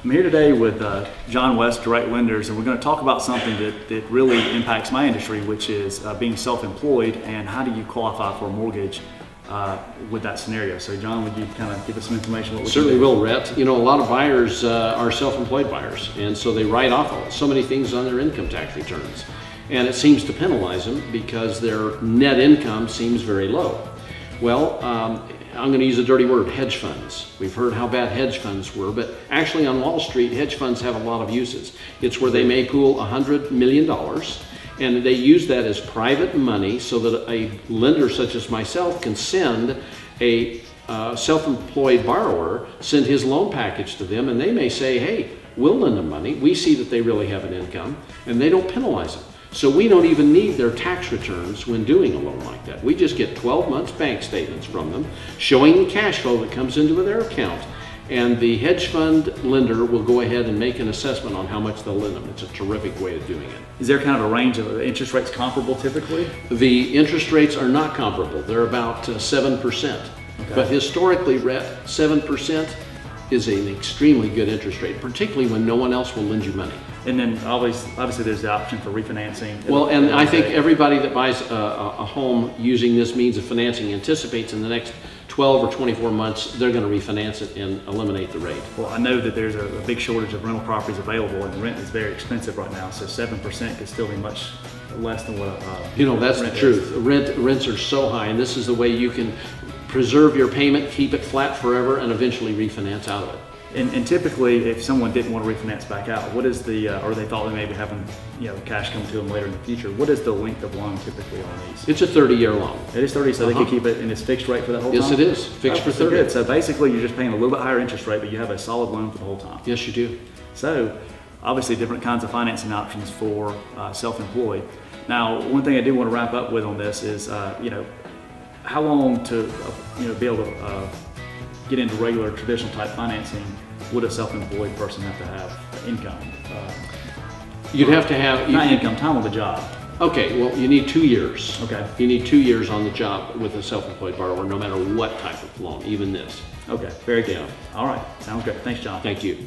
I'm here today with John West, Direct Lenders, and we're going to talk about something that really impacts my industry, which is being self-employed and how do you qualify for a mortgage with that scenario. So John, would you kind of give us some information? What Certainly will, Rhett. You know, a lot of buyers are self-employed buyers, and so they write off so many things on their income tax returns. And it seems to penalize them because their net income seems very low. Well, I'm going to use a dirty word, hedge funds. We've heard how bad hedge funds were, but actually on Wall Street, hedge funds have a lot of uses. It's where they may pool $100 million, and they use that as private money so that a lender such as myself can send a self-employed borrower, send his loan package to them, and they may say, hey, we'll lend them money. We see that they really have an income, and they don't penalize them. So we don't even need their tax returns when doing a loan like that. We just get 12 months bank statements from them showing the cash flow that comes into their account, and the hedge fund lender will go ahead and make an assessment on how much they'll lend them. It's a terrific way of doing it. Is there kind of a range of interest rates comparable typically? The interest rates are not comparable. They're about 7%. Okay. But historically, Rhett, 7% is an extremely good interest rate, particularly when no one else will lend you money. And then obviously there's the option for refinancing. Well, and I think everybody that buys a home using this means of financing anticipates in the next 12 or 24 months they're going to refinance it and eliminate the rate. Well, I know that there's a big shortage of rental properties available, and rent is very expensive right now, so 7% could still be much less than what you know, that's the truth. Rents are so high, and this is the way you can preserve your payment, keep it flat forever, and eventually refinance out of it. And typically, if someone didn't want to refinance back out, what is the, or they thought they may be having, cash come to them later in the future, what is the length of loan typically on these? It's a 30-year loan. It is 30, so they could keep it in its fixed rate for that whole time? Yes, it is. Fixed for 30. Good. So basically, you're just paying a little bit higher interest rate, but you have a solid loan for the whole time. Yes, you do. So, obviously, different kinds of financing options for self-employed. Now, one thing I do want to wrap up with on this is, how long to, be able to get into regular traditional type financing would a self-employed person have to have income? You'd have to have... Not income, time on the job. Okay, well, you need 2 years. Okay. You need 2 years on the job with a self-employed borrower, no matter what type of loan, even this. Okay, very good. All right, sounds good. Thanks, John. Thank you.